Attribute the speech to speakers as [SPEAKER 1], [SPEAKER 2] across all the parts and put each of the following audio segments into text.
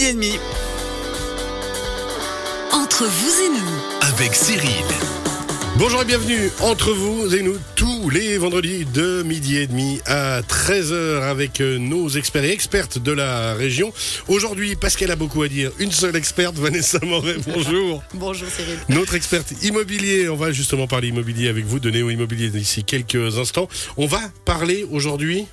[SPEAKER 1] et demi.
[SPEAKER 2] Entre vous et nous,
[SPEAKER 1] Avec Cyril.
[SPEAKER 3] Bonjour et bienvenue entre vous et nous tous les vendredis de midi et demi à 13h avec nos experts et expertes de la région. Aujourd'hui, parce qu'elle a beaucoup à dire, une seule experte, Vanessa Moret, bonjour.
[SPEAKER 4] Bonjour Cyril.
[SPEAKER 3] Notre experte immobilier, on va justement parler immobilier avec vous, de Néo Immobilier d'ici quelques instants. On va parler aujourd'hui...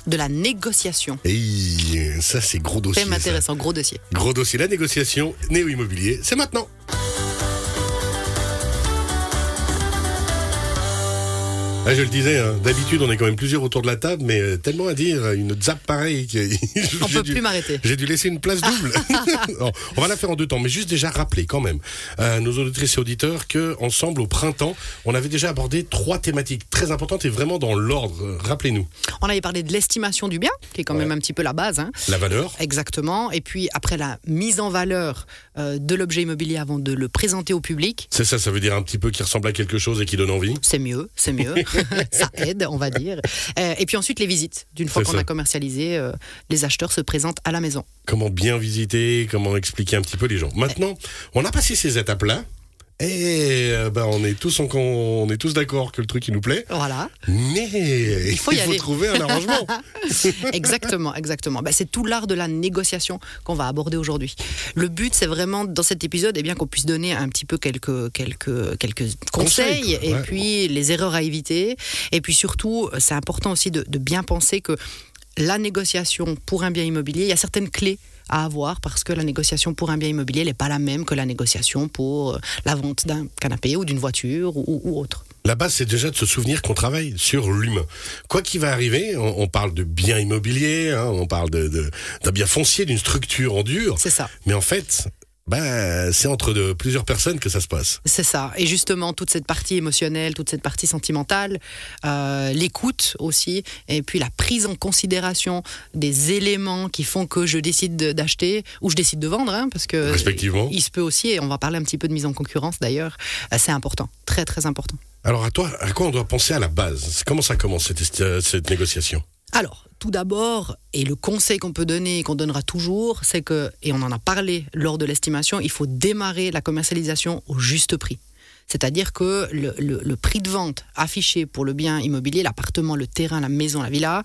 [SPEAKER 4] De la négociation.
[SPEAKER 3] Et ça c'est gros dossier.
[SPEAKER 4] Thème intéressant, gros dossier.
[SPEAKER 3] Gros dossier, la négociation, Néo Immobilier, c'est maintenant. Ah, je le disais, d'habitude on est quand même plusieurs autour de la table, mais tellement à dire, une zappe pareille.
[SPEAKER 4] On peut plus m'arrêter.
[SPEAKER 3] J'ai dû laisser une place double. Non, on va la faire en deux temps, mais juste déjà rappeler quand même à nos auditrices et auditeurs qu'ensemble au printemps, on avait déjà abordé 3 thématiques très importantes et vraiment dans l'ordre. Rappelez-nous.
[SPEAKER 4] On avait parlé de l'estimation du bien, qui est quand même un petit peu la base.
[SPEAKER 3] La valeur.
[SPEAKER 4] Exactement. Et puis après la mise en valeur de l'objet immobilier avant de le présenter au public.
[SPEAKER 3] C'est ça, ça veut dire un petit peu qui ressemble à quelque chose et qui donne envie.
[SPEAKER 4] C'est mieux. Ça aide, on va dire. Et puis ensuite, les visites. D'une fois qu'on a commercialisé, les acheteurs se présentent à la maison.
[SPEAKER 3] Comment bien visiter, comment expliquer un petit peu les gens. Maintenant, on a passé ces étapes-là. Et on est tous d'accord que le truc il nous plaît.
[SPEAKER 4] Voilà.
[SPEAKER 3] Mais il faut trouver un arrangement.
[SPEAKER 4] Exactement. C'est tout l'art de la négociation qu'on va aborder aujourd'hui. Le but, c'est vraiment dans cet épisode, qu'on puisse donner un petit peu quelques conseils et puis les erreurs à éviter. Et puis surtout, c'est important aussi de bien penser que la négociation pour un bien immobilier, il y a certaines clés à avoir parce que la négociation pour un bien immobilier n'est pas la même que la négociation pour la vente d'un canapé ou d'une voiture ou autre.
[SPEAKER 3] La base, c'est déjà de se souvenir qu'on travaille sur l'humain. Quoi qu'il va arriver, on parle de bien immobilier, on parle d'un bien foncier, d'une structure en dur.
[SPEAKER 4] C'est ça.
[SPEAKER 3] Mais en fait... c'est entre plusieurs personnes que ça se passe.
[SPEAKER 4] C'est ça. Et justement, toute cette partie émotionnelle, toute cette partie sentimentale, l'écoute aussi, et puis la prise en considération des éléments qui font que je décide d'acheter ou je décide de vendre, parce que
[SPEAKER 3] respectivement.
[SPEAKER 4] Il se peut aussi, et on va parler un petit peu de mise en concurrence d'ailleurs, c'est important, très très important.
[SPEAKER 3] Alors à quoi on doit penser à la base ? Comment ça commence cette négociation ?
[SPEAKER 4] Alors, tout d'abord, et le conseil qu'on peut donner et qu'on donnera toujours, c'est que, et on en a parlé lors de l'estimation, il faut démarrer la commercialisation au juste prix. C'est-à-dire que le prix de vente affiché pour le bien immobilier, l'appartement, le terrain, la maison, la villa,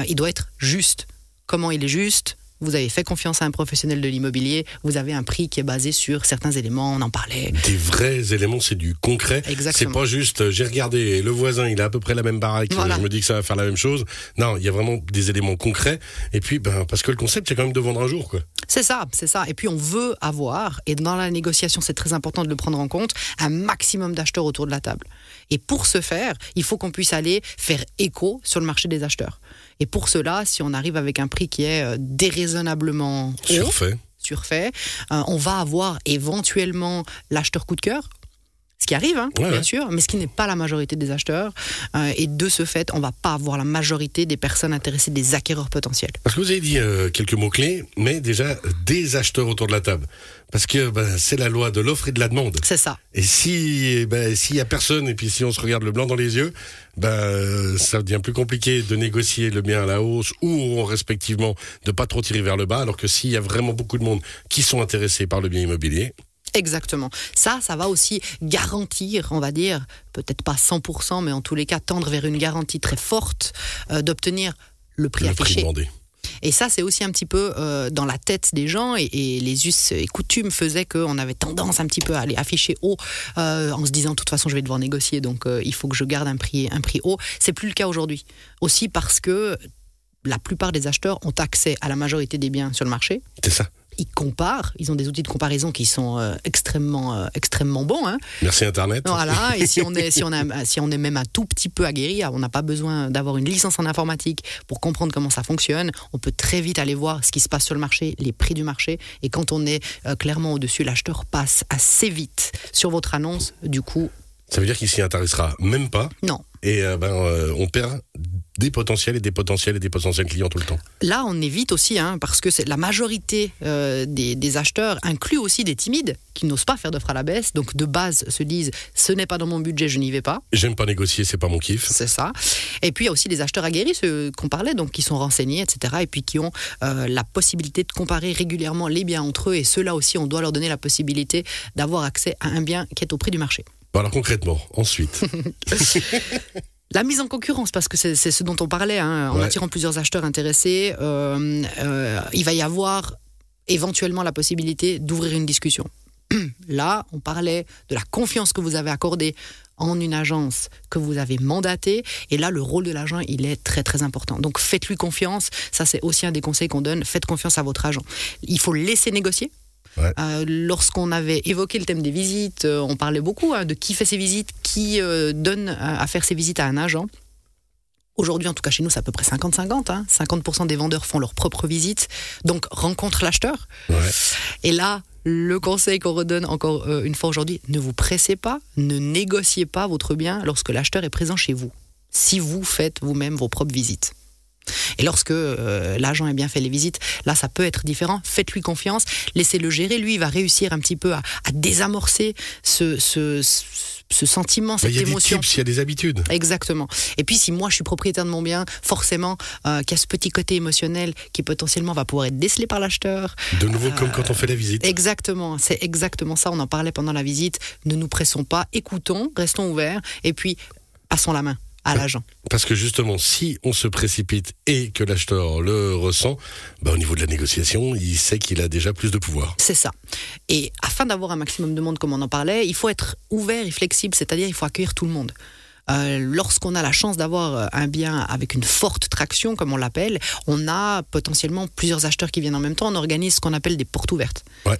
[SPEAKER 4] il doit être juste. Comment il est juste ? Vous avez fait confiance à un professionnel de l'immobilier, vous avez un prix qui est basé sur certains éléments, on en parlait. Des
[SPEAKER 3] vrais éléments, c'est du concret.
[SPEAKER 4] Exactement.
[SPEAKER 3] C'est pas juste, j'ai regardé, le voisin, il a à peu près la même baraque, voilà. Je me dis que ça va faire la même chose. Non, il y a vraiment des éléments concrets. Et puis, parce que le concept, c'est quand même de vendre un jour, quoi.
[SPEAKER 4] C'est ça. Et puis, on veut avoir, et dans la négociation, c'est très important de le prendre en compte, un maximum d'acheteurs autour de la table. Et pour ce faire, il faut qu'on puisse aller faire écho sur le marché des acheteurs. Et pour cela, si on arrive avec un prix qui est déraisonnablement surfait, on va avoir éventuellement l'acheteur coup de cœur, ce qui arrive, bien sûr, mais ce qui n'est pas la majorité des acheteurs. Et de ce fait, on ne va pas avoir la majorité des personnes intéressées, des acquéreurs potentiels.
[SPEAKER 3] Parce que vous avez dit quelques mots-clés, mais déjà des acheteurs autour de la table. Parce que c'est la loi de l'offre et de la demande.
[SPEAKER 4] C'est ça.
[SPEAKER 3] Et s'il y a personne, et puis si on se regarde le blanc dans les yeux, ça devient plus compliqué de négocier le bien à la hausse ou respectivement de pas trop tirer vers le bas, alors que s'il y a vraiment beaucoup de monde qui sont intéressés par le bien immobilier...
[SPEAKER 4] Exactement. Ça va aussi garantir, on va dire, peut-être pas 100%, mais en tous les cas, tendre vers une garantie très forte d'obtenir le prix affiché.
[SPEAKER 3] Demandé.
[SPEAKER 4] Et ça, c'est aussi un petit peu dans la tête des gens et les us et coutumes faisaient qu'on avait tendance un petit peu à aller afficher haut en se disant, de toute façon, je vais devoir négocier, donc il faut que je garde un prix haut. C'est plus le cas aujourd'hui. Aussi parce que la plupart des acheteurs ont accès à la majorité des biens sur le marché.
[SPEAKER 3] C'est ça.
[SPEAKER 4] Ils comparent, ils ont des outils de comparaison qui sont extrêmement bons.
[SPEAKER 3] Merci Internet.
[SPEAKER 4] Voilà, et si on est même un tout petit peu aguerri, on n'a pas besoin d'avoir une licence en informatique pour comprendre comment ça fonctionne. On peut très vite aller voir ce qui se passe sur le marché, les prix du marché. Et quand on est clairement au-dessus, l'acheteur passe assez vite sur votre annonce. Du coup,
[SPEAKER 3] ça veut dire qu'il s'y intéressera même pas.
[SPEAKER 4] Non.
[SPEAKER 3] Et on perd des potentiels clients tout le temps.
[SPEAKER 4] Là, on évite aussi, parce que la majorité des acheteurs incluent aussi des timides qui n'osent pas faire d'offres à la baisse, donc de base se disent « ce n'est pas dans mon budget, je n'y vais pas ».
[SPEAKER 3] J'aime pas négocier, c'est pas mon kiff.
[SPEAKER 4] C'est ça. Et puis il y a aussi les acheteurs aguerris, ceux qu'on parlait, donc qui sont renseignés, etc. et puis qui ont la possibilité de comparer régulièrement les biens entre eux, et ceux-là aussi, on doit leur donner la possibilité d'avoir accès à un bien qui est au prix du marché.
[SPEAKER 3] Bon, alors concrètement, ensuite
[SPEAKER 4] La mise en concurrence, parce que c'est ce dont on parlait, en attirant plusieurs acheteurs intéressés, il va y avoir éventuellement la possibilité d'ouvrir une discussion. Là, on parlait de la confiance que vous avez accordée en une agence que vous avez mandatée, et là, le rôle de l'agent, il est très très important. Donc faites-lui confiance, ça c'est aussi un des conseils qu'on donne, faites confiance à votre agent. Il faut le laisser négocier.
[SPEAKER 3] Ouais.
[SPEAKER 4] Lorsqu'on avait évoqué le thème des visites, on parlait beaucoup de qui fait ses visites, qui donne à faire ses visites à un agent. Aujourd'hui, en tout cas chez nous, c'est à peu près 50-50. 50% des vendeurs font leur propre visite, donc rencontrent l'acheteur.
[SPEAKER 3] Ouais.
[SPEAKER 4] Et là, le conseil qu'on redonne encore une fois aujourd'hui, ne vous pressez pas, ne négociez pas votre bien lorsque l'acheteur est présent chez vous, si vous faites vous-même vos propres visites. Et lorsque l'agent a bien fait les visites, là ça peut être différent. Faites-lui confiance, laissez-le gérer. Lui, il va réussir un petit peu à désamorcer ce sentiment, cette émotion.
[SPEAKER 3] Il y a des tips, il y a des habitudes.
[SPEAKER 4] Exactement. Et puis si moi je suis propriétaire de mon bien, forcément qu'il y a ce petit côté émotionnel qui potentiellement va pouvoir être décelé par l'acheteur.
[SPEAKER 3] De nouveau comme quand on fait la visite.
[SPEAKER 4] Exactement, c'est exactement ça. On en parlait pendant la visite. Ne nous pressons pas, écoutons, restons ouverts et puis passons la main à l'agent.
[SPEAKER 3] Parce que justement, si on se précipite et que l'acheteur le ressent, au niveau de la négociation, il sait qu'il a déjà plus de pouvoir.
[SPEAKER 4] C'est ça. Et afin d'avoir un maximum de monde, comme on en parlait, il faut être ouvert et flexible, c'est-à-dire il faut accueillir tout le monde. Lorsqu'on a la chance d'avoir un bien avec une forte traction, comme on l'appelle, on a potentiellement plusieurs acheteurs qui viennent en même temps, on organise ce qu'on appelle des portes ouvertes.
[SPEAKER 3] Ouais.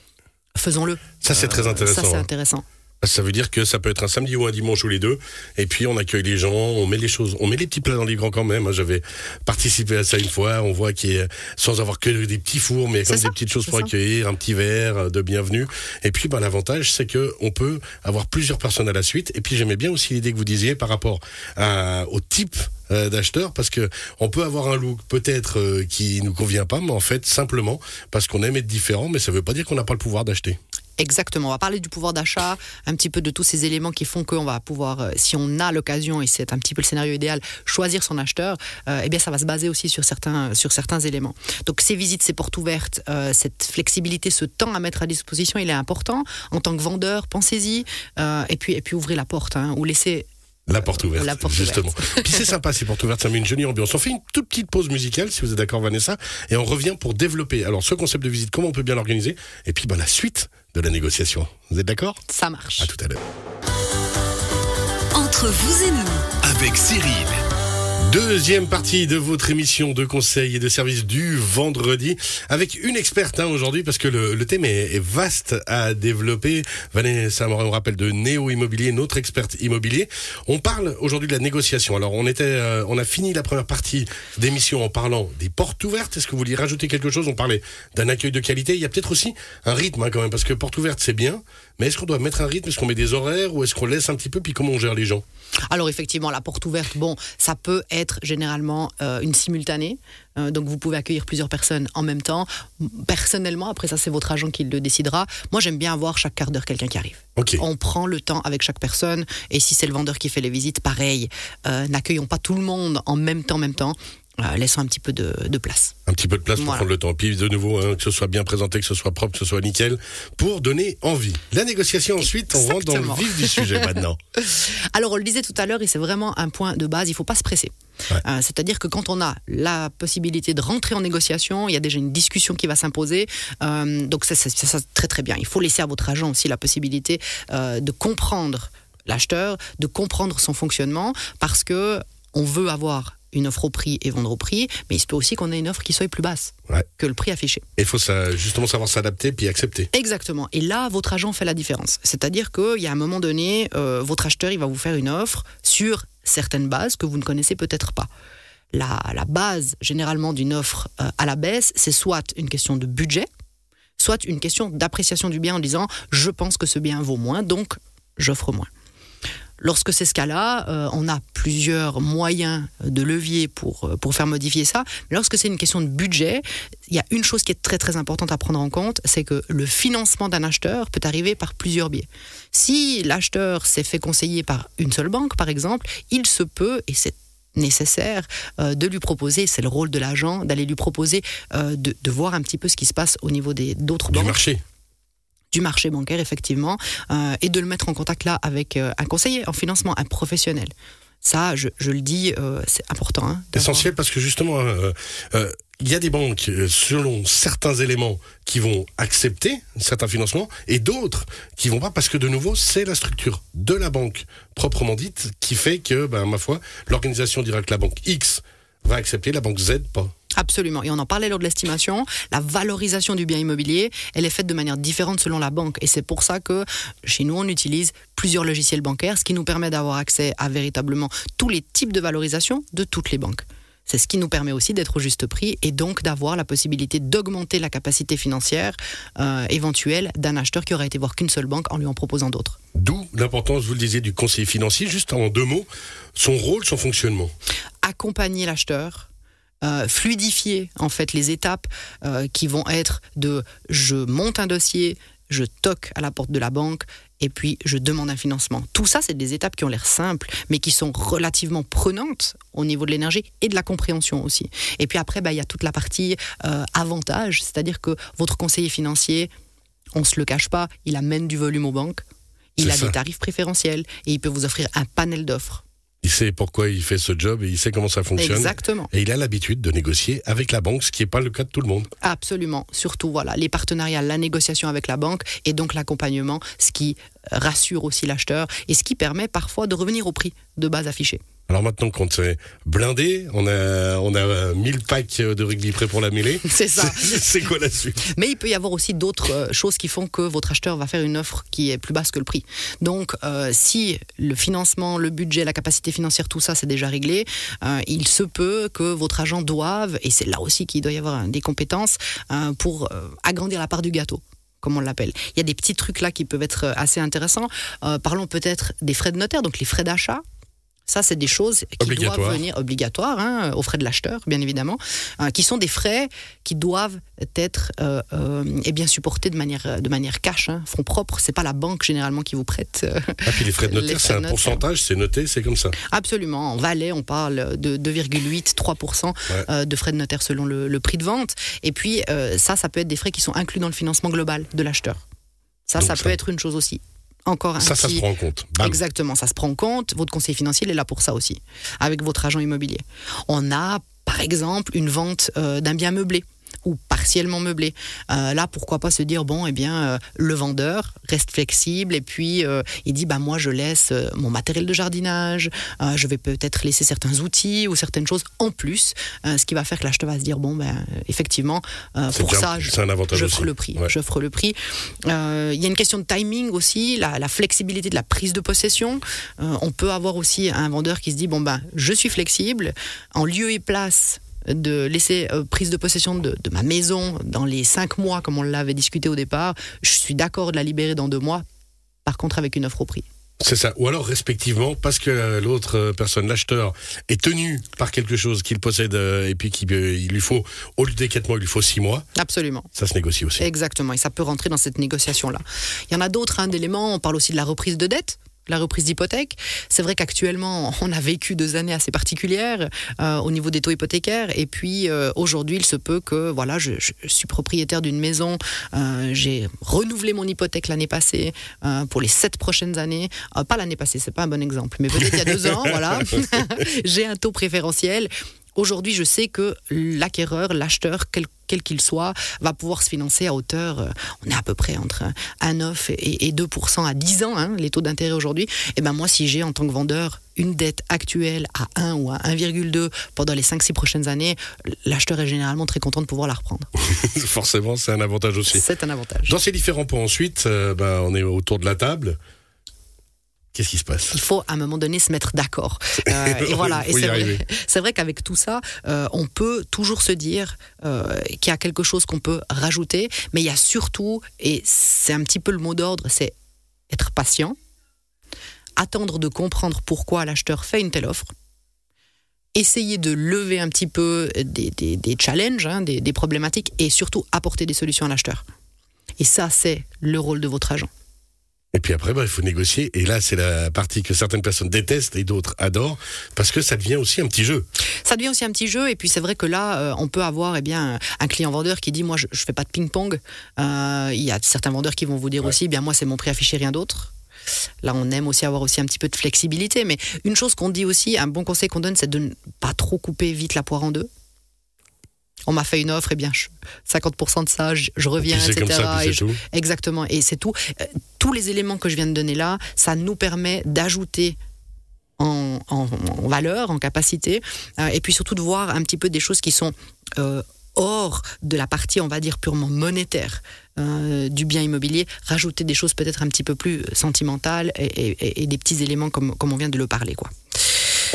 [SPEAKER 4] Faisons-le.
[SPEAKER 3] Ça, c'est très intéressant.
[SPEAKER 4] Ça, c'est intéressant.
[SPEAKER 3] Ça veut dire que ça peut être un samedi ou un dimanche ou les deux, et puis on accueille les gens, on met les choses, on met les petits plats dans les grands quand même. J'avais participé à ça une fois, on voit qu'il y a, sans avoir que des petits fours, mais comme des petites choses pour accueillir, un petit verre de bienvenue. Et puis l'avantage, c'est que on peut avoir plusieurs personnes à la suite. Et puis j'aimais bien aussi l'idée que vous disiez par rapport au type d'acheteur, parce que on peut avoir un look peut-être qui nous convient pas, mais en fait simplement parce qu'on aime être différent, mais ça veut pas dire qu'on n'a pas le pouvoir d'acheter.
[SPEAKER 4] Exactement, on va parler du pouvoir d'achat, un petit peu de tous ces éléments qui font qu'on va pouvoir, si on a l'occasion, et c'est un petit peu le scénario idéal, choisir son acheteur, eh bien ça va se baser aussi sur certains éléments. Donc ces visites, ces portes ouvertes, cette flexibilité, ce temps à mettre à disposition, il est important. En tant que vendeur, pensez-y, et puis ouvrez la porte, ou laissez...
[SPEAKER 3] La porte ouverte, justement.
[SPEAKER 4] Ouverte.
[SPEAKER 3] Puis c'est sympa, ces portes ouvertes, ça met une jolie ambiance. On fait une toute petite pause musicale, si vous êtes d'accord Vanessa, et on revient pour développer alors ce concept de visite, comment on peut bien l'organiser, et puis la suite de la négociation. Vous êtes d'accord ?
[SPEAKER 4] Ça marche.
[SPEAKER 3] À tout à l'heure.
[SPEAKER 2] Entre vous et nous,
[SPEAKER 3] avec Cyril. Deuxième partie de votre émission de conseils et de services du vendredi avec une experte aujourd'hui parce que le thème est vaste à développer. Vanessa, on rappelle de Néo Immobilier, notre experte immobilier. On parle aujourd'hui de la négociation. Alors on a fini la première partie d'émission en parlant des portes ouvertes. Est-ce que vous vouliez rajouter quelque chose ? On parlait d'un accueil de qualité. Il y a peut-être aussi un rythme quand même parce que porte ouverte c'est bien, mais est-ce qu'on doit mettre un rythme ? Est-ce qu'on met des horaires ou est-ce qu'on laisse un petit peu puis comment on gère les gens ?
[SPEAKER 4] Alors effectivement, la porte ouverte, ça peut être généralement une simultanée. Donc vous pouvez accueillir plusieurs personnes en même temps. Personnellement, après ça c'est votre agent qui le décidera. Moi j'aime bien avoir chaque quart d'heure quelqu'un qui arrive.
[SPEAKER 3] Okay.
[SPEAKER 4] On prend le temps avec chaque personne. Et si c'est le vendeur qui fait les visites, pareil. N'accueillons pas tout le monde en même temps. Laissons un petit peu de place.
[SPEAKER 3] Un petit peu de place pour prendre le temps. Puis de nouveau, que ce soit bien présenté, que ce soit propre, que ce soit nickel, pour donner envie. La négociation ensuite, on rentre dans le vif du sujet maintenant.
[SPEAKER 4] Alors on le disait tout à l'heure, et c'est vraiment un point de base, il ne faut pas se presser. Ouais. C'est-à-dire que quand on a la possibilité de rentrer en négociation, il y a déjà une discussion qui va s'imposer. Donc c'est très très bien. Il faut laisser à votre agent aussi la possibilité de comprendre l'acheteur, de comprendre son fonctionnement, parce que on veut avoir une offre au prix et vendre au prix, mais il se peut aussi qu'on ait une offre qui soit plus basse que le prix affiché.
[SPEAKER 3] Et il faut justement savoir s'adapter puis accepter.
[SPEAKER 4] Exactement. Et là, votre agent fait la différence. C'est-à-dire qu'il y a un moment donné, votre acheteur, il va vous faire une offre sur certaines bases que vous ne connaissez peut-être pas. La base, généralement, d'une offre à la baisse, c'est soit une question de budget, soit une question d'appréciation du bien en disant « je pense que ce bien vaut moins, donc j'offre moins ». Lorsque c'est ce cas-là, on a plusieurs moyens de levier pour faire modifier ça. Mais lorsque c'est une question de budget, il y a une chose qui est très très importante à prendre en compte, c'est que le financement d'un acheteur peut arriver par plusieurs biais. Si l'acheteur s'est fait conseiller par une seule banque, par exemple, il se peut, et c'est nécessaire, de lui proposer, c'est le rôle de l'agent, d'aller lui proposer de voir un petit peu ce qui se passe au niveau d'autres banques. Du marché bancaire, effectivement, et de le mettre en contact là avec un conseiller en financement, un professionnel. Ça, je le dis, c'est important.
[SPEAKER 3] Essentiel parce que justement, il y a des banques, selon certains éléments, qui vont accepter certains financements et d'autres qui vont pas parce que de nouveau, c'est la structure de la banque proprement dite qui fait que, ma foi, l'organisation dira que la banque X va accepter, la banque Z pas.
[SPEAKER 4] Absolument. Et on en parlait lors de l'estimation. La valorisation du bien immobilier, elle est faite de manière différente selon la banque. Et c'est pour ça que chez nous, on utilise plusieurs logiciels bancaires, ce qui nous permet d'avoir accès à véritablement tous les types de valorisation de toutes les banques. C'est ce qui nous permet aussi d'être au juste prix et donc d'avoir la possibilité d'augmenter la capacité financière éventuelle d'un acheteur qui aurait été voir qu'une seule banque en lui en proposant d'autres.
[SPEAKER 3] D'où l'importance, vous le disiez, du conseiller financier. Juste en 2 mots, son rôle, son fonctionnement.
[SPEAKER 4] Accompagner l'acheteur. Fluidifier en fait les étapes qui vont être de je monte un dossier, je toque à la porte de la banque et puis je demande un financement. Tout ça, c'est des étapes qui ont l'air simples, mais qui sont relativement prenantes au niveau de l'énergie et de la compréhension aussi. Et puis après, il y a toute la partie avantage, c'est-à-dire que votre conseiller financier, on ne se le cache pas, il amène du volume aux banques, il a des tarifs préférentiels et il peut vous offrir un panel d'offres.
[SPEAKER 3] Il sait pourquoi il fait ce job et il sait comment ça fonctionne.
[SPEAKER 4] Exactement.
[SPEAKER 3] Et il a l'habitude de négocier avec la banque, ce qui n'est pas le cas de tout le monde.
[SPEAKER 4] Absolument. Surtout, les partenariats, la négociation avec la banque et donc l'accompagnement, ce qui rassure aussi l'acheteur et ce qui permet parfois de revenir au prix de base affiché.
[SPEAKER 3] Alors maintenant qu'on s'est blindé, on a 1000 packs de rugby prêts pour la mêlée.
[SPEAKER 4] C'est ça.
[SPEAKER 3] C'est quoi la suite ?
[SPEAKER 4] Mais il peut y avoir aussi d'autres choses qui font que votre acheteur va faire une offre qui est plus basse que le prix. Donc, si le financement, le budget, la capacité financière, tout ça, c'est déjà réglé, il se peut que votre agent doive, et c'est là aussi qu'il doit y avoir des compétences, pour agrandir la part du gâteau, comme on l'appelle. Il y a des petits trucs là qui peuvent être assez intéressants. Parlons peut-être des frais de notaire, donc les frais d'achat. Ça, c'est des choses qui doivent venir obligatoires, aux frais de l'acheteur, bien évidemment, qui sont des frais qui doivent être supportés de manière cash, fonds propres. C'est pas la banque généralement qui vous prête.
[SPEAKER 3] Puis les frais de notaire, c'est un pourcentage, c'est noté, c'est comme ça.
[SPEAKER 4] Absolument. En Valais, on parle de 2,8-3% de frais de notaire selon le prix de vente. Et puis, ça peut être des frais qui sont inclus dans le financement global de l'acheteur. Ça peut être une chose aussi. Encore
[SPEAKER 3] ça se prend en compte. Bam.
[SPEAKER 4] Exactement, ça se prend en compte. Votre conseiller financier, il est là pour ça aussi, avec votre agent immobilier. On a, par exemple, une vente d'un bien meublé ou partiellement meublé. Là, pourquoi pas se dire, le vendeur reste flexible et puis il dit, moi je laisse mon matériel de jardinage, je vais peut-être laisser certains outils ou certaines choses en plus, ce qui va faire que l'acheteur va se dire, effectivement, pour ça, j'offre le prix.
[SPEAKER 3] Ouais.
[SPEAKER 4] J'offre le prix. Il y a une question de timing aussi, la flexibilité de la prise de possession. On peut avoir aussi un vendeur qui se dit, je suis flexible, en lieu et place de laisser prise de possession de ma maison dans les 5 mois comme on l'avait discuté au départ, je suis d'accord de la libérer dans 2 mois, par contre avec une offre au prix.
[SPEAKER 3] C'est ça, ou alors respectivement parce que l'autre personne, l'acheteur, est tenu par quelque chose qu'il possède et puis qu'il lui faut, au lieu des 4 mois, il lui faut 6 mois.
[SPEAKER 4] Absolument.
[SPEAKER 3] Ça se négocie aussi.
[SPEAKER 4] Exactement, et ça peut rentrer dans cette négociation-là. Il y en a d'autres d'éléments, on parle aussi de la reprise de dette. La reprise d'hypothèque. C'est vrai qu'actuellement, on a vécu 2 années assez particulières au niveau des taux hypothécaires. Et puis, aujourd'hui, il se peut que, je suis propriétaire d'une maison. J'ai renouvelé mon hypothèque l'année passée pour les 7 prochaines années. Pas l'année passée, c'est pas un bon exemple. Mais peut-être il y a 2 ans, voilà. J'ai un taux préférentiel. Aujourd'hui, je sais que l'acquéreur, l'acheteur, quel qu'il soit, va pouvoir se financer à hauteur, on est à peu près entre 1,9 et 2% à 10 ans, les taux d'intérêt aujourd'hui. Et moi, si j'ai en tant que vendeur une dette actuelle à 1 ou à 1,2 pendant les 5-6 prochaines années, l'acheteur est généralement très content de pouvoir la reprendre.
[SPEAKER 3] Forcément, c'est un avantage aussi.
[SPEAKER 4] C'est un avantage.
[SPEAKER 3] Dans ces différents points ensuite, on est autour de la table. Qu'est-ce qui se passe ?
[SPEAKER 4] Il faut à un moment donné se mettre d'accord. Et voilà. Et c'est vrai qu'avec tout ça, on peut toujours se dire qu'il y a quelque chose qu'on peut rajouter, mais il y a surtout, et c'est un petit peu le mot d'ordre, c'est être patient, attendre de comprendre pourquoi l'acheteur fait une telle offre, essayer de lever un petit peu des challenges, des problématiques, et surtout apporter des solutions à l'acheteur. Et ça, c'est le rôle de votre agent.
[SPEAKER 3] Et puis après, il faut négocier. Et là, c'est la partie que certaines personnes détestent et d'autres adorent, parce que ça devient aussi un petit jeu.
[SPEAKER 4] Ça devient aussi un petit jeu. Et puis c'est vrai que là, on peut avoir un client vendeur qui dit, moi, je fais pas de ping-pong. Il y a certains vendeurs qui vont vous dire aussi, moi, c'est mon prix affiché, rien d'autre. Là, on aime aussi avoir aussi un petit peu de flexibilité. Mais une chose qu'on dit aussi, un bon conseil qu'on donne, c'est de ne pas trop couper vite la poire en deux. On m'a fait une offre, 50% de ça, je reviens,
[SPEAKER 3] etc.
[SPEAKER 4] Comme ça,
[SPEAKER 3] puis c'est tout.
[SPEAKER 4] Exactement, et c'est tout. Tous les éléments que je viens de donner là, ça nous permet d'ajouter en valeur, en capacité, et puis surtout de voir un petit peu des choses qui sont hors de la partie, on va dire, purement monétaire du bien immobilier, rajouter des choses peut-être un petit peu plus sentimentales et des petits éléments comme on vient de le parler, quoi.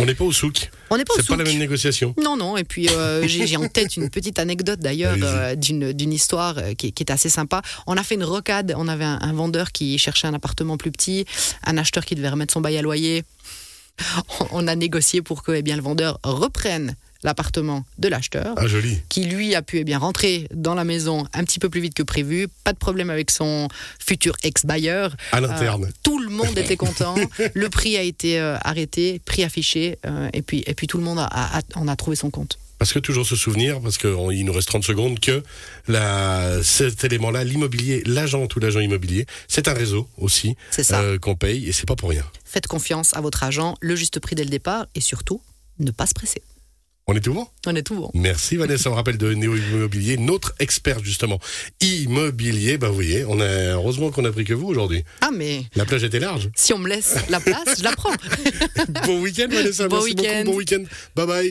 [SPEAKER 3] On n'est pas au souk. C'est pas la même négociation.
[SPEAKER 4] Non. Et puis j'ai en tête une petite anecdote d'ailleurs d'une histoire qui est assez sympa. On a fait une rocade. On avait un vendeur qui cherchait un appartement plus petit, un acheteur qui devait remettre son bail à loyer. On a négocié pour que le vendeur reprenne l'appartement de l'acheteur, qui lui a pu rentrer dans la maison un petit peu plus vite que prévu, pas de problème avec son futur ex-bailleur.
[SPEAKER 3] À l'interne.
[SPEAKER 4] Tout le monde était content, le prix a été arrêté, prix affiché, et puis tout le monde en a trouvé son compte.
[SPEAKER 3] Parce que toujours se souvenir, parce qu'il nous reste 30 secondes, que cet élément-là, l'immobilier, l'agent ou l'agent immobilier, c'est un réseau aussi qu'on paye, et c'est pas pour rien.
[SPEAKER 4] Faites confiance à votre agent, le juste prix dès le départ, et surtout, ne pas se presser.
[SPEAKER 3] On est tout bon ?
[SPEAKER 4] On est tout bon.
[SPEAKER 3] Merci Vanessa, on rappelle de Néo Immobilier, notre expert justement immobilier. Vous voyez, heureusement qu'on a pris que vous aujourd'hui.
[SPEAKER 4] Ah mais...
[SPEAKER 3] La plage était large.
[SPEAKER 4] Si on me laisse la place, je la prends.
[SPEAKER 3] Bon week-end Vanessa, merci beaucoup, bon week-end. Bye bye.